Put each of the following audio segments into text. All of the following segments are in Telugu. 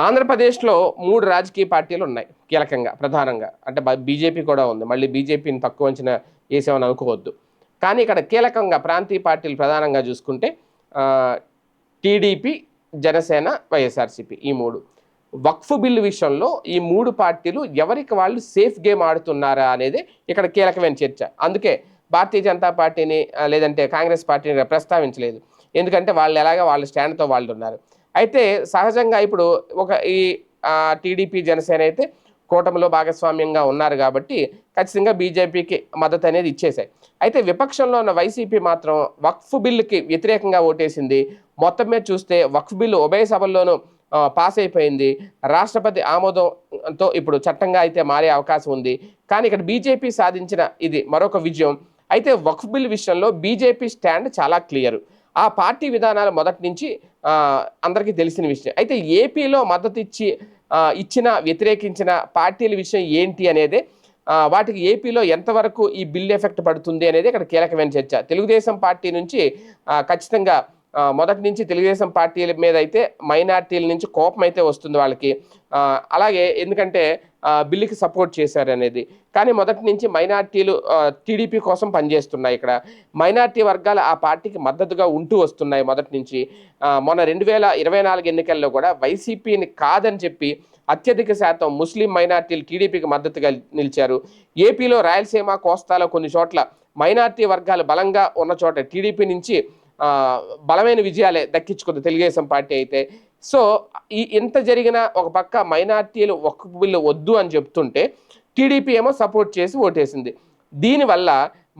ఆంధ్రప్రదేశ్‌లో 3 రాజకీయ పార్టీలున్నాయి కీలకంగా, ప్రధానంగా. అంటే బీజేపీ కూడా ఉంది. మళ్ళీ బీజేపీని తక్కువ అంచనా ఏసామని అనుకోవద్దు. కానీ ఇక్కడ కీలకంగా ప్రాంతీయ పార్టీలు ప్రధానంగా చూసుకుంటే ఆహ్, టీడీపీ, జనసేన, వైఎస్ఆర్‌సీపీ ఈ 3. వక్ఫ్ బిల్లు విషయంలో ఈ 3 పార్టీలు ఎవరికి వాళ్ళు సేఫ్ గేమ్ ఆడుతున్నారా అనేది ఇక్కడ కీలకమైన చర్చ. అందుకే భారతీయ జనతా పార్టీని లేదంటే కాంగ్రెస్ పార్టీని ప్రస్తావించలేదు. ఎందుకంటే వాళ్ళు ఎలాగా వాళ్ళ స్టాండ్‌తో వాళ్ళున్నారు. అయితే సహజంగా ఇప్పుడు ఒక ఈ టీడీపీ, జనసేన అయితే కూటమిలో భాగస్వామ్యంగా ఉన్నారు కాబట్టి ఖచ్చితంగా బీజేపీకి మద్దతు అనేది ఇచ్చేశాయి. అయితే విపక్షంలో ఉన్న వైసీపీ మాత్రం వక్ఫ్ బిల్లుకి వ్యతిరేకంగా ఓటేసింది. మొత్తం మీద చూస్తే వక్ఫ్ బిల్లు ఉభయ సభల్లోనూ పాస్ అయిపోయింది. రాష్ట్రపతి ఆమోదంతో ఇప్పుడు చట్టంగా అయితే మారే అవకాశం ఉంది. కానీ ఇక్కడ బీజేపీ సాధించిన ఇది మరొక విజయం. అయితే వక్ఫ్ బిల్ విషయంలో బీజేపీ స్టాండ్ చాలా క్లియర్. ఆ పార్టీ విధానాలు మొదటి నుంచి అందరికీ తెలిసిన విషయం. అయితే ఏపీలో మద్దతు ఇచ్చిన వ్యతిరేకించిన పార్టీల విషయం ఏంటి అనేదే, వాటికి ఏపీలో ఎంతవరకు ఈ బిల్ ఎఫెక్ట్ పడుతుంది అనేది ఇక్కడ కీలకమైన చర్చ. తెలుగుదేశం పార్టీ నుంచి ఖచ్చితంగా మొదటి నుంచి తెలుగుదేశం పార్టీల మీద అయితే మైనార్టీల నుంచి కోపం అయితే వస్తుంది వాళ్ళకి. అలాగే ఎందుకంటే బిల్లుకి సపోర్ట్ చేశారనేది. కానీ మొదటి నుంచి మైనార్టీలు టీడీపీ కోసం పనిచేస్తున్నాయి. ఇక్కడ మైనార్టీ వర్గాలు ఆ పార్టీకి మద్దతుగా ఉంటూ వస్తున్నాయి మొదటి నుంచి. మొన్న 2024 ఎన్నికల్లో కూడా వైసీపీని కాదని చెప్పి అత్యధిక శాతం ముస్లిం మైనార్టీలు టీడీపీకి మద్దతుగా నిలిచారు. ఏపీలో రాయలసీమ, కోస్తాలో కొన్ని చోట్ల మైనార్టీ వర్గాలు బలంగా ఉన్న చోట టీడీపీ నుంచి బలమైన విజయాలే దక్కించుకుంది తెలుగుదేశం పార్టీ అయితే. సో ఇంత జరిగిన ఒక పక్క మైనార్టీలు వక్ఫ్ బిల్లు వద్దు అని చెప్తుంటే టీడీపీ ఏమో సపోర్ట్ చేసి ఓటేసింది. దీనివల్ల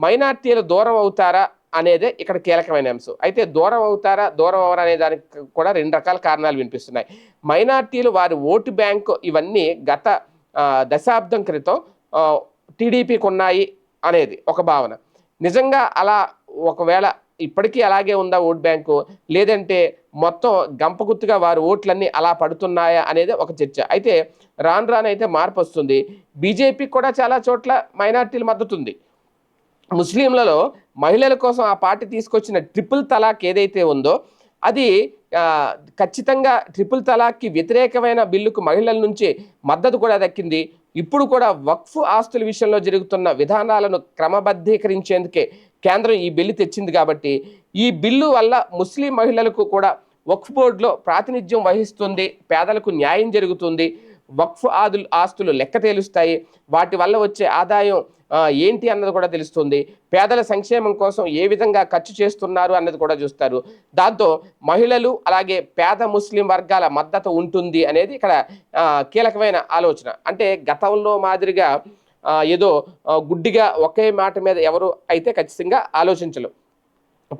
మైనార్టీలు దూరం అవుతారా అనేదే ఇక్కడ కీలకమైన అంశం. అయితే దూరం అవుతారా, దూరం అవరా అనే దానికి కూడా 2 రకాల కారణాలు వినిపిస్తున్నాయి. మైనార్టీలు వారి ఓటు బ్యాంకు ఇవన్నీ గత దశాబ్దం క్రితం టీడీపీకి ఉన్నాయి అనేది ఒక భావన. నిజంగా అలా ఒకవేళ ఇప్పటికీ అలాగే ఉందా ఓట్ బ్యాంకు, లేదంటే మొత్తం గంపగుత్తుగా వారి ఓట్లన్నీ అలా పడుతున్నాయా అనేది ఒక చర్చ. అయితే రాను రాను అయితే మార్పు వస్తుంది. బీజేపీకి కూడా చాలా చోట్ల మైనార్టీల మద్దతు ఉంది. ముస్లింలలో మహిళల కోసం ఆ పార్టీ తీసుకొచ్చిన ట్రిపుల్ తలాక్ ఏదైతే ఉందో అది ఖచ్చితంగా ట్రిపుల్ తలాక్కి వ్యతిరేకమైన బిల్లుకు మహిళల నుంచి మద్దతు కూడా దక్కింది. ఇప్పుడు కూడా వక్ఫ్ ఆస్తుల విషయంలో జరుగుతున్న విధానాలను క్రమబద్ధీకరించేందుకే కేంద్రం ఈ బిల్లు తెచ్చింది కాబట్టి ఈ బిల్లు వల్ల ముస్లిం మహిళలకు కూడా వక్ఫ్ బోర్డులో ప్రాతినిధ్యం వహిస్తుంది, పేదలకు న్యాయం జరుగుతుంది, వక్ఫ్ ఆస్తులు లెక్క తేలుస్తాయి, వాటి వల్ల వచ్చే ఆదాయం ఏంటి అన్నది కూడా తెలుస్తుంది, పేదల సంక్షేమం కోసం ఏ విధంగా ఖర్చు చేస్తున్నారు అన్నది కూడా చూస్తారు. దాంతో మహిళలు అలాగే పేద ముస్లిం వర్గాల మద్దతు ఉంటుంది అనేది ఇక్కడ కీలకమైన ఆలోచన. అంటే గతంలో మాదిరిగా ఏదో గుడ్డిగా ఒకే మాట మీద ఎవరు అయితే ఖచ్చితంగా ఆలోచించరు.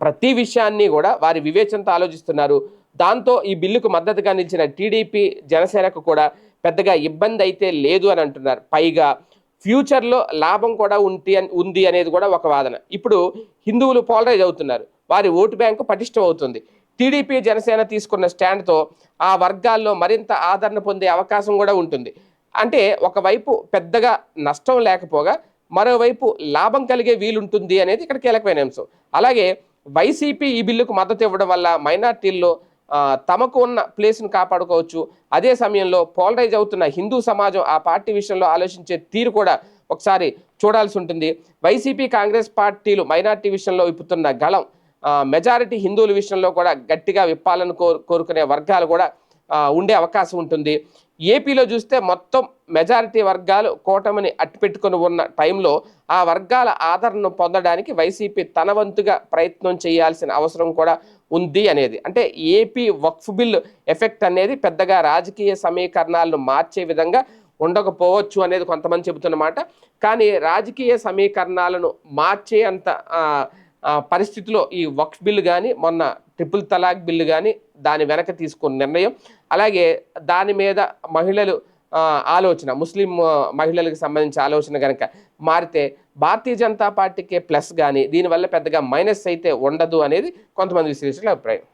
ప్రతి విషయాన్ని కూడా వారి వివేచనతో ఆలోచిస్తున్నారు. దాంతో ఈ బిల్లుకు మద్దతుగా నిలిచిన టీడీపీ, జనసేనకు కూడా పెద్దగా ఇబ్బంది అయితే లేదు అని అంటున్నారు. పైగా ఫ్యూచర్లో లాభం కూడా ఉంది అనేది కూడా ఒక వాదన. ఇప్పుడు హిందువులు పోలరైజ్ అవుతున్నారు, వారి ఓటు బ్యాంకు పటిష్టం అవుతుంది. టీడీపీ, జనసేన తీసుకున్న స్టాండ్తో ఆ వర్గాల్లో మరింత ఆదరణ పొందే అవకాశం కూడా ఉంటుంది. అంటే ఒకవైపు పెద్దగా నష్టం లేకపోగా మరోవైపు లాభం కలిగే వీలుంటుంది అనేది ఇక్కడ కీలకమైన అంశం. అలాగే వైసీపీ ఈ బిల్లుకు మద్దతు ఇవ్వడం వల్ల మైనార్టీల్లో తమకు ఉన్న ప్లేస్ను కాపాడుకోవచ్చు. అదే సమయంలో పోలరైజ్ అవుతున్న హిందూ సమాజం ఆ పార్టీ విషయంలో ఆలోచించే తీరు కూడా ఒకసారి చూడాల్సి ఉంటుంది. వైసీపీ, కాంగ్రెస్ పార్టీలు మైనార్టీ విషయంలో విప్పుతున్న గళం మెజారిటీ హిందువుల విషయంలో కూడా గట్టిగా విప్పాలని కోరుకునే వర్గాలు కూడా ఉండే అవకాశం ఉంటుంది. ఏపీలో చూస్తే మొత్తం మెజారిటీ వర్గాలు కూటమిని అట్టిపెట్టుకుని ఉన్న టైంలో ఆ వర్గాల ఆదరణను పొందడానికి వైసీపీ తన వంతుగా ప్రయత్నం చేయాల్సిన అవసరం కూడా ఉంది అనేది. అంటే ఏపీ వక్ఫ్ బిల్ ఎఫెక్ట్ అనేది పెద్దగా రాజకీయ సమీకరణాలను మార్చే విధంగా ఉండకపోవచ్చు అనేది కొంతమంది చెబుతున్నమాట. కానీ రాజకీయ సమీకరణాలను మార్చే అంత పరిస్థితిలో ఈ వక్ఫ్ బిల్లు కానీ, మొన్న ట్రిపుల్ తలాక్ బిల్లు కానీ దాని వెనక తీసుకున్న నిర్ణయం, అలాగే దాని మీద మహిళలు ఆలోచన, ముస్లిం మహిళలకు సంబంధించిన ఆలోచన కనుక మారితే భారతీయ జనతా పార్టీకే ప్లస్ కానీ దీనివల్ల పెద్దగా మైనస్ అయితే ఉండదు అనేది కొంతమంది విశ్లేషకుల అభిప్రాయం.